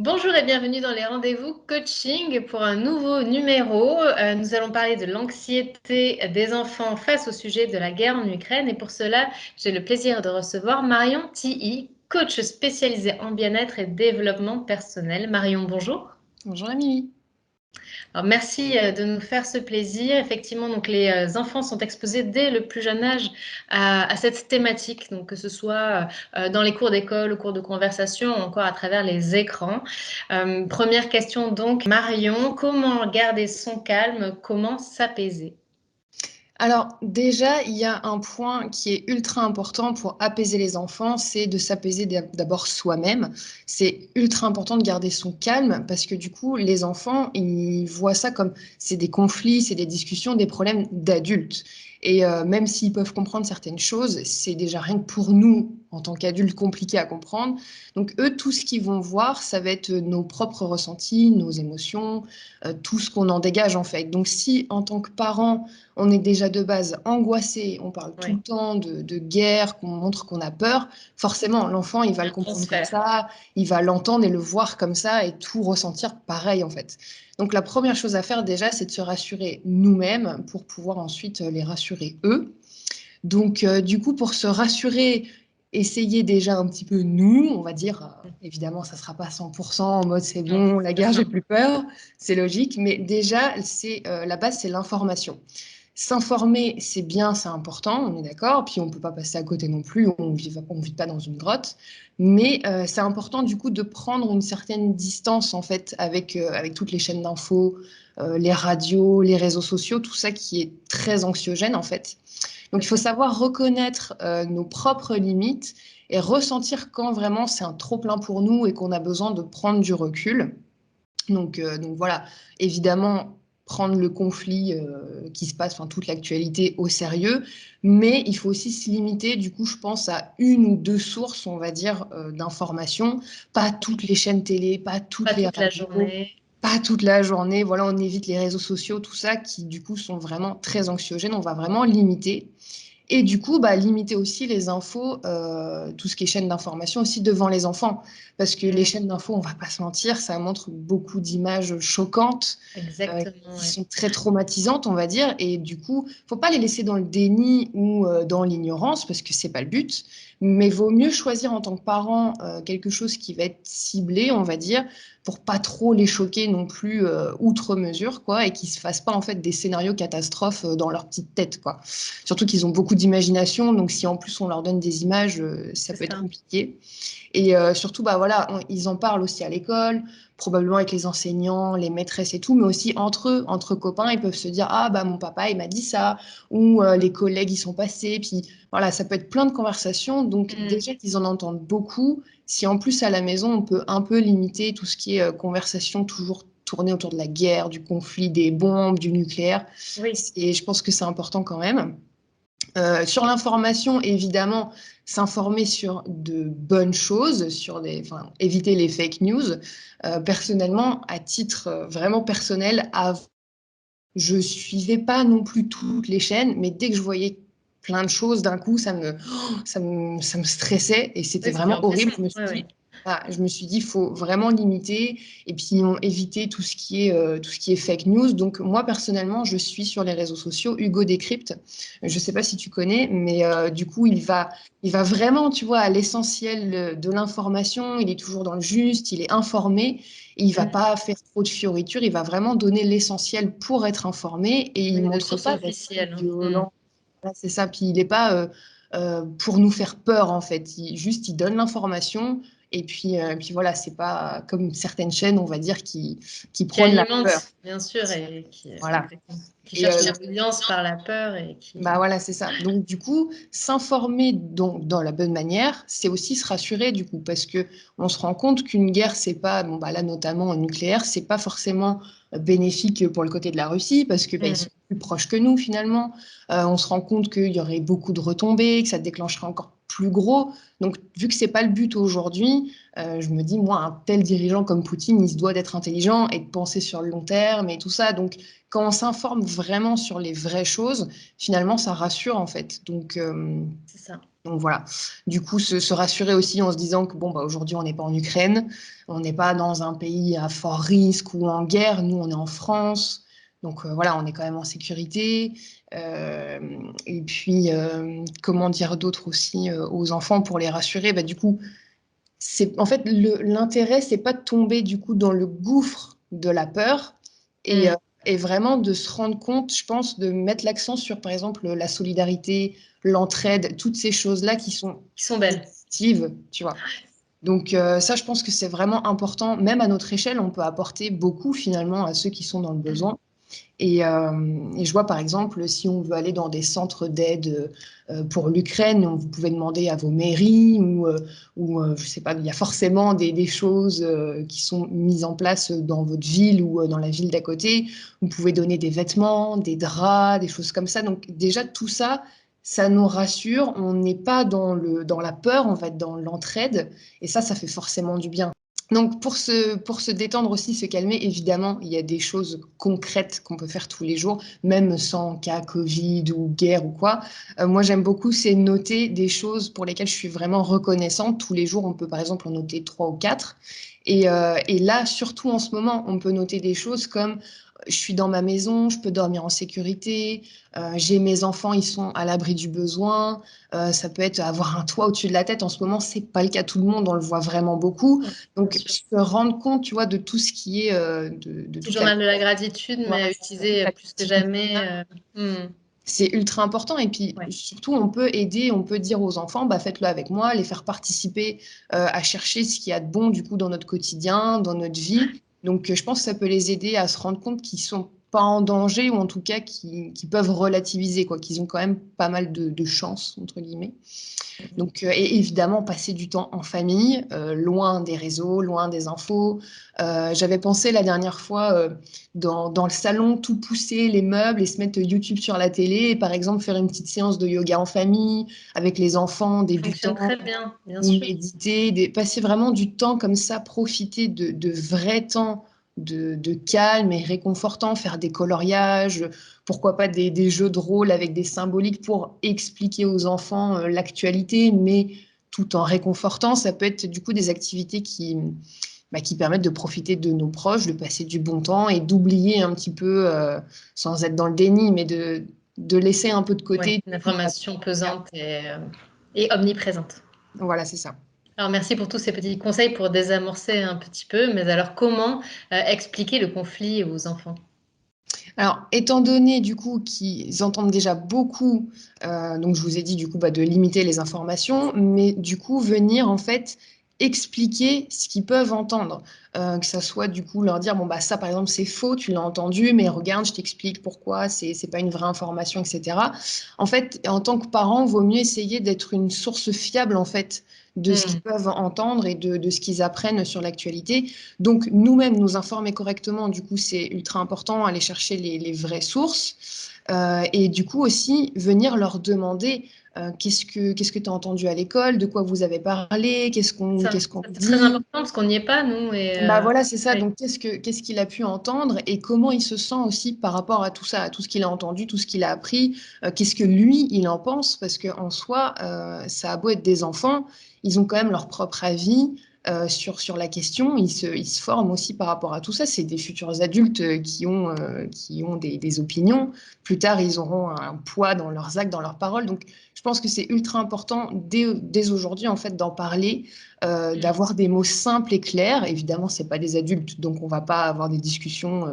Bonjour et bienvenue dans les rendez-vous coaching pour un nouveau numéro. Nous allons parler de l'anxiété des enfants face au sujet de la guerre en Ukraine et pour cela, j'ai le plaisir de recevoir Marion Tilly, coach spécialisée en bien-être et développement personnel. Marion, bonjour. Bonjour Émilie. Alors, merci de nous faire ce plaisir. Effectivement, donc les enfants sont exposés dès le plus jeune âge à cette thématique, donc que ce soit dans les cours d'école, au cours de conversation, ou encore à travers les écrans. Première question donc, Marion, comment garder son calme, comment s'apaiser? Alors déjà, il y a un point qui est ultra important pour apaiser les enfants, c'est de s'apaiser d'abord soi-même. C'est ultra important de garder son calme parce que du coup, les enfants, ils voient ça comme c'est des conflits, c'est des discussions, des problèmes d'adultes. Et même s'ils peuvent comprendre certaines choses, c'est déjà rien que pour nous, en tant qu'adultes, compliqué à comprendre. Donc eux, tout ce qu'ils vont voir, ça va être nos propres ressentis, nos émotions, tout ce qu'on en dégage en fait. Donc si en tant que parent, on est déjà de base angoissé, on parle tout Oui, le temps de guerre, qu'on montre qu'on a peur, forcément, l'enfant, il va le un comprendre comme transfert. ça, il va l'entendre et le voir comme ça et tout ressentir pareil, en fait. Donc, la première chose à faire déjà, c'est de se rassurer nous-mêmes pour pouvoir ensuite les rassurer eux. Donc, du coup, pour se rassurer, essayez déjà un petit peu nous, on va dire, évidemment, ça ne sera pas 100% en mode c'est Non, bon, la guerre, j'ai certain. plus peur, c'est logique, mais déjà, la base, c'est l'information. S'informer, c'est bien, c'est important, on est d'accord. Puis on ne peut pas passer à côté non plus, on vit pas dans une grotte. Mais c'est important du coup de prendre une certaine distance en fait avec toutes les chaînes d'infos, les radios, les réseaux sociaux, tout ça qui est très anxiogène en fait. Donc il faut savoir reconnaître nos propres limites et ressentir quand vraiment c'est un trop plein pour nous et qu'on a besoin de prendre du recul. Donc voilà, évidemment, prendre le conflit qui se passe, enfin toute l'actualité au sérieux, mais il faut aussi se limiter, du coup, je pense à une ou deux sources, on va dire, d'informations, pas toutes les chaînes télé, pas toutes Pas les toute la radios, journée. pas toute la journée. Voilà, on évite les réseaux sociaux, tout ça, qui du coup sont vraiment très anxiogènes. On va vraiment limiter. Et du coup, bah, limiter aussi les infos, tout ce qui est chaîne d'information aussi devant les enfants. Parce que les Mm, chaînes d'infos, on va pas se mentir, ça montre beaucoup d'images choquantes, exactement, qui oui. sont très traumatisantes, on va dire. Et du coup, faut pas les laisser dans le déni ou dans l'ignorance, parce que c'est pas le but. Mais vaut mieux choisir en tant que parent quelque chose qui va être ciblé, on va dire, pour pas trop les choquer non plus outre mesure, quoi, et qu'ils se fassent pas en fait des scénarios catastrophes dans leur petite tête, quoi. Surtout qu'ils ont beaucoup d'imagination, donc si en plus on leur donne des images, ça C'est peut être ça. compliqué. Et surtout, bah voilà, ils en parlent aussi à l'école, probablement avec les enseignants, les maîtresses et tout, mais aussi entre eux, entre copains, ils peuvent se dire, ah bah mon papa il m'a dit ça, ou les collègues ils sont passés, puis voilà, ça peut être plein de conversations. Donc Mm. déjà qu'ils en entendent beaucoup, si en plus à la maison on peut un peu limiter tout ce qui est conversation toujours tournée autour de la guerre, du conflit, des bombes, du nucléaire, Oui. et je pense que c'est important quand même. Sur l'information, évidemment, s'informer sur de bonnes choses, enfin, éviter les fake news. Personnellement, à titre vraiment personnel, je suivais pas non plus toutes les chaînes, mais dès que je voyais plein de choses d'un coup, ça me stressait et c'était Oui, ça devient vraiment horrible. oppressant. Oui, oui. Je me suis dit, il faut vraiment limiter et puis éviter tout ce qui est fake news. Donc moi, personnellement, je suis sur les réseaux sociaux Hugo Décrypte. Je sais pas si tu connais, mais du coup, il va vraiment, tu vois, à l'essentiel de l'information. Il est toujours dans le juste, il est informé. Et il va Mm. pas faire trop de fioritures, il va vraiment donner l'essentiel pour être informé et il Oui, de montre sources pas d'être officielles. Mm. violent. Voilà, c'est ça. Puis il n'est pas pour nous faire peur en fait. Juste, il donne l'information et puis voilà, c'est pas comme certaines chaînes, on va dire, qui Qui prônent la peur. alimente, bien sûr, et qui, Voilà. exactement, qui Et cherche une audience par la peur et bah qui. voilà, c'est ça. Donc du coup, s'informer dans la bonne manière, c'est aussi se rassurer du coup, parce que on se rend compte qu'une guerre, c'est pas, bon bah là notamment en nucléaire, c'est pas forcément bénéfique pour le côté de la Russie, parce que bah, ils Mm. sont plus proches que nous finalement. On se rend compte qu'il y aurait beaucoup de retombées, que ça déclencherait encore plus gros. Donc vu que c'est pas le but aujourd'hui, je me dis moi un tel dirigeant comme Poutine, il se doit d'être intelligent et de penser sur le long terme et tout ça. Donc quand on s'informe vraiment sur les vraies choses finalement, ça rassure en fait. Donc, C'est ça. Donc voilà, du coup, se rassurer aussi en se disant que bon, bah, aujourd'hui, on n'est pas en Ukraine, on n'est pas dans un pays à fort risque ou en guerre, nous, on est en France, donc voilà, on est quand même en sécurité. Euh, et puis, comment dire d'autre aussi aux enfants pour les rassurer, bah, du coup, en fait, l'intérêt, c'est pas de tomber du coup dans le gouffre de la peur et, Mm. et vraiment de se rendre compte, je pense, de mettre l'accent sur, par exemple, la solidarité, l'entraide, toutes ces choses-là qui sont Qui sont belles. positives, tu vois. Donc ça, je pense que c'est vraiment important. Même à notre échelle, on peut apporter beaucoup finalement à ceux qui sont dans le Mm. besoin. Et je vois par exemple, si on veut aller dans des centres d'aide pour l'Ukraine, vous pouvez demander à vos mairies ou je sais pas, il y a forcément des choses qui sont mises en place dans votre ville ou dans la ville d'à côté. Vous pouvez donner des vêtements, des draps, des choses comme ça. Donc déjà, tout ça, ça nous rassure. On n'est pas dans la peur, on va être dans l'entraide. Et ça fait forcément du bien. Donc pour se détendre aussi, se calmer, évidemment, il y a des choses concrètes qu'on peut faire tous les jours, même sans cas Covid ou guerre ou quoi. Moi, j'aime beaucoup, c'est noter des choses pour lesquelles je suis vraiment reconnaissante. Tous les jours, on peut par exemple en noter trois ou quatre. Et là, surtout en ce moment, on peut noter des choses comme je suis dans ma maison, je peux dormir en sécurité, j'ai mes enfants, ils sont à l'abri du besoin. Ça peut être avoir un toit au-dessus de la tête. En ce moment, c'est pas le cas tout le monde, on le voit vraiment beaucoup. Mm. Bien Donc, sûr. se rendre compte, tu vois, de tout ce qui est, de Petit toute la, journal de la gratitude, mais voilà, à toute utiliser la plus que jamais. quotidienne, Mm. c'est ultra important. Et puis, Ouais. surtout, on peut aider, on peut dire aux enfants, bah, faites-le avec moi, les faire participer à chercher ce qu'il y a de bon, du coup, dans notre quotidien, dans notre vie. Donc, je pense que ça peut les aider à se rendre compte qu'ils sont pas en danger ou en tout cas qui peuvent relativiser, quoi, qu'ils ont quand même pas mal de chance, entre guillemets. Donc, et évidemment, passer du temps en famille, loin des réseaux, loin des infos. J'avais pensé la dernière fois dans le salon, tout pousser les meubles et se mettre YouTube sur la télé et par exemple faire une petite séance de yoga en famille avec les enfants Ça fonctionne débutants très bien, bien ou sûr. méditer, passer vraiment du temps comme ça, profiter de vrais temps de calme et réconfortant, faire des coloriages, pourquoi pas des jeux de rôle avec des symboliques pour expliquer aux enfants l'actualité, mais tout en réconfortant. Ça peut être du coup des activités qui permettent de profiter de nos proches, de passer du bon temps et d'oublier un petit peu, sans être dans le déni, mais de laisser un peu de Oui, côté une tout ça. information pesante et omniprésente. Voilà, c'est ça. Alors, merci pour tous ces petits conseils pour désamorcer un petit peu, mais alors comment expliquer le conflit aux enfants? Alors, étant donné du coup qu'ils entendent déjà beaucoup, donc je vous ai dit du coup de limiter les informations, mais du coup venir en fait expliquer ce qu'ils peuvent entendre, que ça soit du coup leur dire bon bah ça par exemple c'est faux, tu l'as entendu, mais regarde je t'explique pourquoi c'est pas une vraie information, etc. En fait, en tant que parent, vaut mieux essayer d'être une source fiable en fait de ce qu'ils Hmm. peuvent entendre et de ce qu'ils apprennent sur l'actualité. Donc, nous-mêmes, nous informer correctement, du coup, c'est ultra important, aller chercher les vraies sources. Et du coup aussi, venir leur demander qu'est-ce que tu as entendu à l'école, de quoi vous avez parlé, qu'est-ce qu'on C'est très dit. important parce qu'on n'y est pas, nous. Et, Bah voilà, c'est ça. oui, Donc, qu'est-ce qu'il a pu entendre et comment il se sent aussi par rapport à tout ça, à tout ce qu'il a entendu, tout ce qu'il a appris, qu'est-ce que lui, il en pense, parce qu'en soi, ça a beau être des enfants, ils ont quand même leur propre avis sur la question, ils se forment aussi par rapport à tout ça. C'est des futurs adultes qui ont des opinions. Plus tard, ils auront un poids dans leurs actes, dans leurs paroles. Donc, je pense que c'est ultra important dès aujourd'hui, en fait, d'en parler d'avoir des mots simples et clairs. Évidemment, c'est pas des adultes, donc on va pas avoir des discussions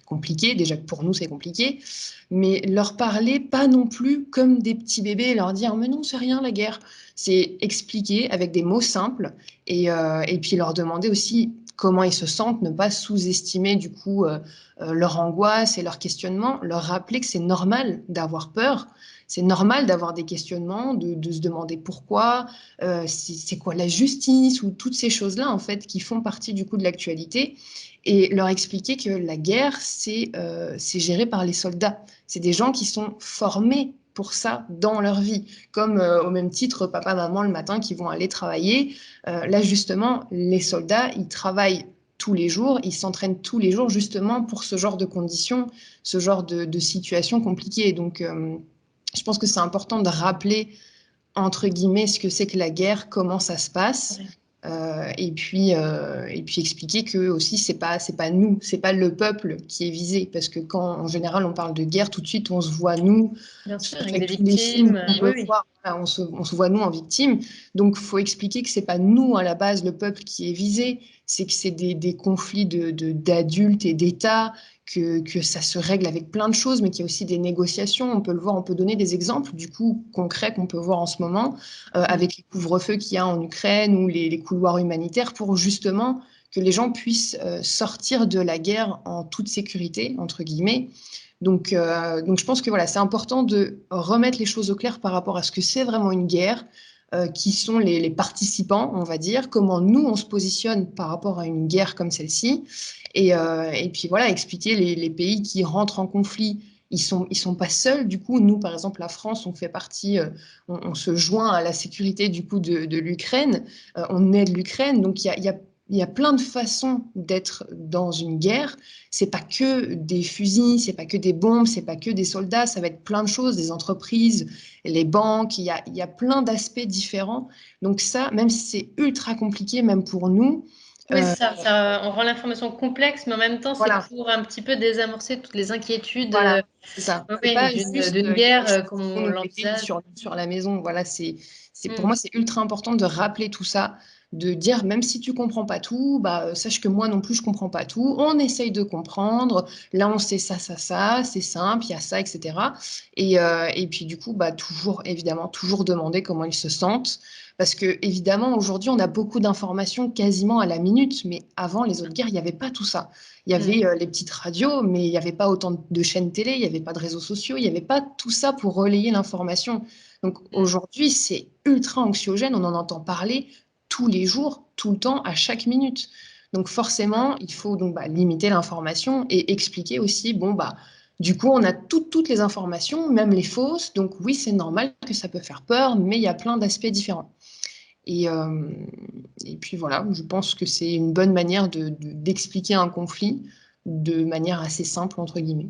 compliquées. Déjà que pour nous, c'est compliqué. Mais leur parler pas non plus comme des petits bébés, leur dire mais non, c'est rien la guerre. C'est expliquer avec des mots simples et puis leur demander aussi comment ils se sentent, ne pas sous-estimer du coup leur angoisse et leur questionnement, leur rappeler que c'est normal d'avoir peur, c'est normal d'avoir des questionnements, de se demander pourquoi, c'est quoi la justice ou toutes ces choses-là en fait qui font partie du coup de l'actualité et leur expliquer que la guerre c'est géré par les soldats. C'est des gens qui sont formés pour ça dans leur vie, comme au même titre papa, maman le matin qui vont aller travailler. Là justement, les soldats, ils travaillent tous les jours, ils s'entraînent tous les jours justement pour ce genre de conditions, ce genre de situations compliquées. Donc je pense que c'est important de rappeler entre guillemets, ce que c'est que la guerre, comment ça se passe. Ouais. Et puis expliquer que aussi c'est pas nous, c'est pas le peuple qui est visé, parce que quand en général on parle de guerre, tout de suite on se voit nous, Bien sûr, avec avec des tous les films victimes. qu'on Oui, peut oui. voir, voilà, on se voit nous en victime. Donc faut expliquer que c'est pas nous à la base le peuple qui est visé, c'est que c'est des conflits d'adultes et d'États, que ça se règle avec plein de choses, mais qu'il y a aussi des négociations. On peut le voir, on peut donner des exemples du coup concrets qu'on peut voir en ce moment avec les couvre-feux qu'il y a en Ukraine ou les couloirs humanitaires pour justement que les gens puissent sortir de la guerre en toute sécurité, entre guillemets. Donc je pense que voilà, c'est important de remettre les choses au clair par rapport à ce que c'est vraiment une guerre, qui sont les participants, on va dire, comment nous, on se positionne par rapport à une guerre comme celle-ci. Et puis voilà, expliquer les pays qui rentrent en conflit, ils sont pas seuls. Du coup, nous, par exemple, la France, on fait partie, on se joint à la sécurité du coup de l'Ukraine, on aide l'Ukraine. Donc il y a plein de façons d'être dans une guerre. C'est pas que des fusils, c'est pas que des bombes, c'est pas que des soldats, ça va être plein de choses, des entreprises, les banques, il y a plein d'aspects différents. Donc ça, même si c'est ultra compliqué, même pour nous, Oui, ça, on rend l'information complexe, mais en même temps, c'est voilà, pour un petit peu désamorcer toutes les inquiétudes voilà, c'est ça. C'est oui, pas juste d'une il y a des guerre choses comme qui vont on nous péter l'envisage. sur la maison. Voilà, pour Mm. moi, c'est ultra important de rappeler tout ça, de dire même si tu comprends pas tout, bah, sache que moi non plus, je comprends pas tout. On essaye de comprendre. Là, on sait ça, c'est simple, il y a ça, etc. Et puis, du coup, bah, toujours, évidemment, toujours demander comment ils se sentent. Parce que, évidemment, aujourd'hui, on a beaucoup d'informations quasiment à la minute, mais avant les autres guerres, il n'y avait pas tout ça. Il y Mm. avait les petites radios, mais il n'y avait pas autant de chaînes télé, il n'y avait pas de réseaux sociaux, il n'y avait pas tout ça pour relayer l'information. Donc Mm. aujourd'hui, c'est ultra anxiogène, on en entend parler tous les jours, tout le temps, à chaque minute. Donc forcément, il faut donc limiter l'information et expliquer aussi, bon bah du coup, on a toutes les informations, même les fausses. Donc oui, c'est normal que ça peut faire peur, mais il y a plein d'aspects différents. Et, euh, et puis voilà, je pense que c'est une bonne manière d'expliquer un conflit de manière assez simple, entre guillemets.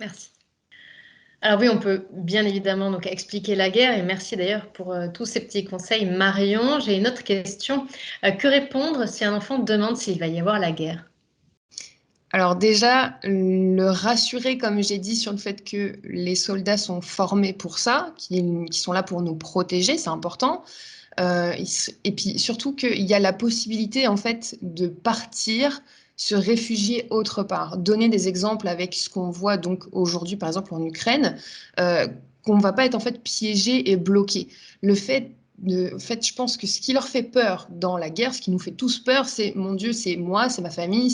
Merci. Alors oui, on peut bien évidemment donc expliquer la guerre et merci d'ailleurs pour tous ces petits conseils, Marion. J'ai une autre question. Que répondre si un enfant demande s'il va y avoir la guerre? Alors déjà, le rassurer, comme j'ai dit, sur le fait que les soldats sont formés pour ça, qui sont là pour nous protéger, c'est important. Et puis surtout qu'il y a la possibilité en fait de partir, se réfugier autre part. Donner des exemples avec ce qu'on voit donc aujourd'hui par exemple en Ukraine, qu'on ne va pas être en fait piégé et bloqué. En fait, je pense que ce qui leur fait peur dans la guerre, ce qui nous fait tous peur, c'est mon Dieu, c'est moi, c'est ma famille,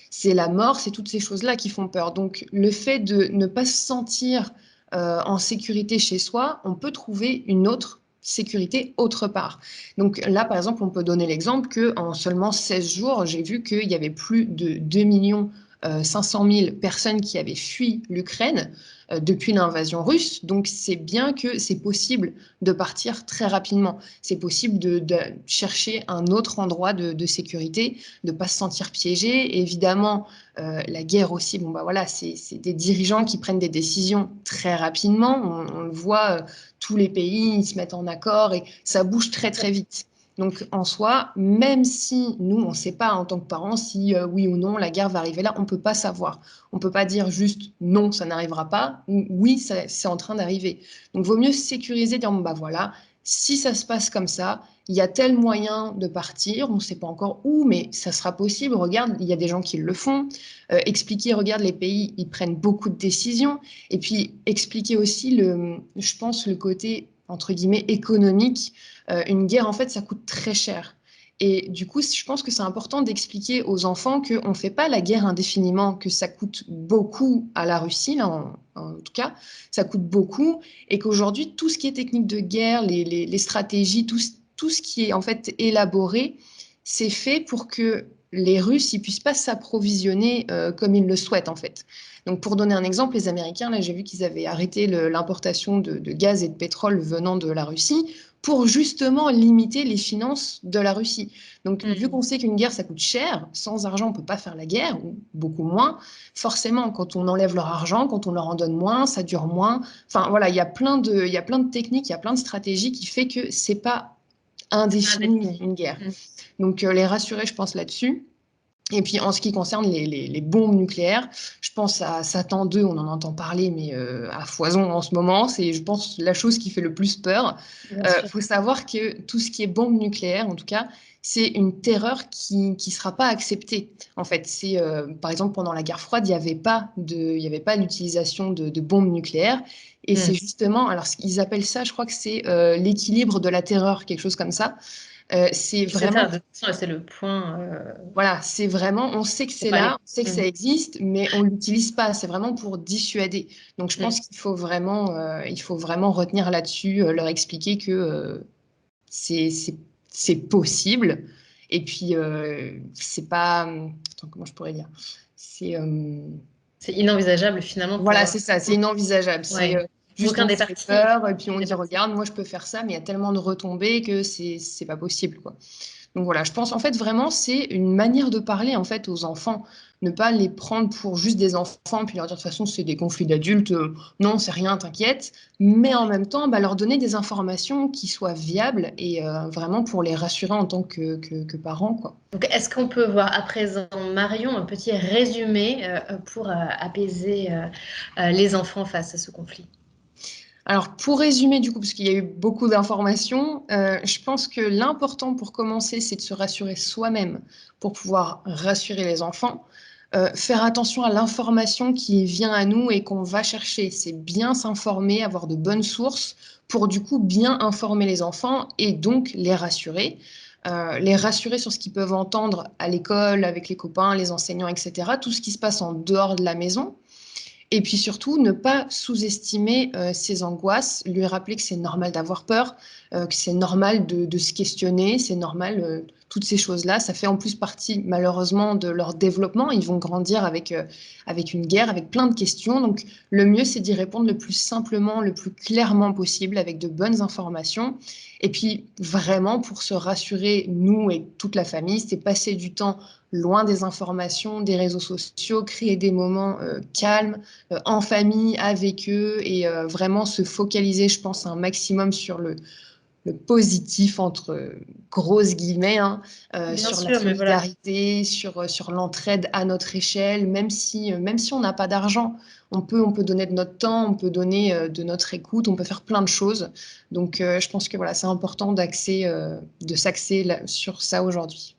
c'est la mort, c'est toutes ces choses-là qui font peur. Donc le fait de ne pas se sentir en sécurité chez soi, on peut trouver une autre sécurité autre part. Donc là, par exemple, on peut donner l'exemple qu'en seulement 16 jours, j'ai vu qu'il y avait plus de 2 millions 500 000 personnes qui avaient fui l'Ukraine depuis l'invasion russe. Donc c'est bien que c'est possible de partir très rapidement. C'est possible de chercher un autre endroit de sécurité, de ne pas se sentir piégé. Évidemment, la guerre aussi, bon bah voilà, c'est des dirigeants qui prennent des décisions très rapidement. On le voit, tous les pays ils se mettent en accord et ça bouge très très vite. Donc en soi, même si nous, on ne sait pas en tant que parents si oui ou non la guerre va arriver là, on ne peut pas savoir. On ne peut pas dire juste non, ça n'arrivera pas, ou oui, c'est en train d'arriver. Donc vaut mieux sécuriser, dire bon, bah voilà, si ça se passe comme ça, il y a tel moyen de partir, on ne sait pas encore où, mais ça sera possible. Regarde, il y a des gens qui le font. Expliquer, regarde, les pays, ils prennent beaucoup de décisions. Et puis expliquer aussi, je pense, le côté, entre guillemets, économique. Une guerre, en fait, ça coûte très cher. Et du coup, je pense que c'est important d'expliquer aux enfants qu'on ne fait pas la guerre indéfiniment, que ça coûte beaucoup à la Russie, là, en tout cas, ça coûte beaucoup, et qu'aujourd'hui, tout ce qui est technique de guerre, les stratégies, tout ce qui est en fait élaboré, c'est fait pour que les Russes ne puissent pas s'approvisionner comme ils le souhaitent, en fait. Donc, pour donner un exemple, les Américains, là, j'ai vu qu'ils avaient arrêté l'importation de gaz et de pétrole venant de la Russie pour justement limiter les finances de la Russie. Donc, vu qu'on sait qu'une guerre, ça coûte cher, sans argent, on ne peut pas faire la guerre, ou beaucoup moins. Forcément, quand on enlève leur argent, quand on leur en donne moins, ça dure moins. Enfin, voilà, il y a plein de techniques, il y a plein de stratégies qui fait que c'est pas indéfini, une guerre. Donc, les rassurer, je pense, là-dessus. Et puis en ce qui concerne les bombes nucléaires, je pense à Satan 2, on en entend parler, mais à foison en ce moment, c'est, je pense, la chose qui fait le plus peur. Faut savoir que tout ce qui est bombe nucléaire, en tout cas, c'est une terreur qui sera pas acceptée. En fait, c'est par exemple pendant la guerre froide, il y avait pas l'utilisation de bombes nucléaires, et c'est justement, alors ils appellent ça, je crois que c'est l'équilibre de la terreur, quelque chose comme ça. C'est vraiment, ça, c'est le point. voilà, c'est vraiment, on sait que c'est là, on sait que ça existe, mais on l'utilise pas. C'est vraiment pour dissuader. Donc, je pense il faut vraiment retenir là-dessus, leur expliquer que c'est possible. Et puis, c'est pas, attends, comment je pourrais dire? C'est, C'est inenvisageable finalement voilà, c'est ça, c'est inenvisageable. C'est juste aucun on des se fait partis. peur, et puis on dit, regarde, moi je peux faire ça, mais il y a tellement de retombées que c'est pas possible, quoi. Donc voilà, je pense en fait vraiment c'est une manière de parler en fait aux enfants, ne pas les prendre pour juste des enfants puis leur dire de toute façon c'est des conflits d'adultes, non c'est rien, t'inquiète, mais en même temps bah, leur donner des informations qui soient viables et vraiment pour les rassurer en tant que parents quoi. Donc, est-ce qu'on peut voir à présent, Marion, un petit résumé pour apaiser les enfants face à ce conflit? Alors pour résumer du coup, parce qu'il y a eu beaucoup d'informations, je pense que l'important pour commencer c'est de se rassurer soi-même pour pouvoir rassurer les enfants. Faire attention à l'information qui vient à nous et qu'on va chercher. C'est bien s'informer, avoir de bonnes sources pour du coup bien informer les enfants et donc les rassurer. Les rassurer sur ce qu'ils peuvent entendre à l'école, avec les copains, les enseignants, etc. Tout ce qui se passe en dehors de la maison. Et puis surtout, ne pas sous-estimer ses angoisses, lui rappeler que c'est normal d'avoir peur, que c'est normal de se questionner, c'est normal, toutes ces choses-là. Ça fait en plus partie, malheureusement, de leur développement. Ils vont grandir avec une guerre, avec plein de questions. Donc, le mieux, c'est d'y répondre le plus simplement, le plus clairement possible, avec de bonnes informations. Et puis, vraiment, pour se rassurer, nous et toute la famille, c'est passer du temps loin des informations, des réseaux sociaux, créer des moments calmes, en famille, avec eux, et vraiment se focaliser, je pense, un maximum sur le positif, entre grosses guillemets, hein, Bien sur la sûr, mais voilà. solidarité, sur l'entraide à notre échelle, même si on n'a pas d'argent, on peut donner de notre temps, on peut donner de notre écoute, on peut faire plein de choses. Donc, je pense que voilà, c'est important de s'axer sur ça aujourd'hui.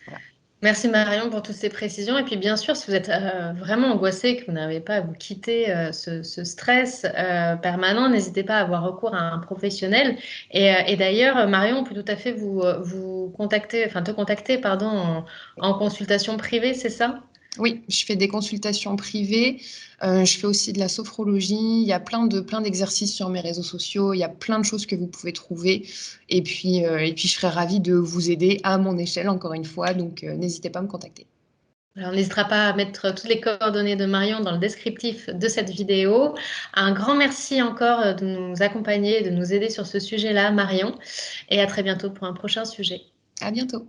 Voilà. Merci Marion pour toutes ces précisions. Et puis bien sûr, si vous êtes vraiment angoissé, que vous n'arrivez pas à vous quitter ce stress permanent, n'hésitez pas à avoir recours à un professionnel. Et d'ailleurs, Marion, on peut tout à fait vous contacter, enfin te contacter, pardon, en consultation privée, c'est ça? Oui, je fais des consultations privées, je fais aussi de la sophrologie, il y a plein d'exercices sur mes réseaux sociaux, il y a plein de choses que vous pouvez trouver et puis je serais ravie de vous aider à mon échelle encore une fois, donc n'hésitez pas à me contacter. Alors, on n'hésitera pas à mettre toutes les coordonnées de Marion dans le descriptif de cette vidéo. Un grand merci encore de nous accompagner, de nous aider sur ce sujet-là, Marion, et à très bientôt pour un prochain sujet. À bientôt.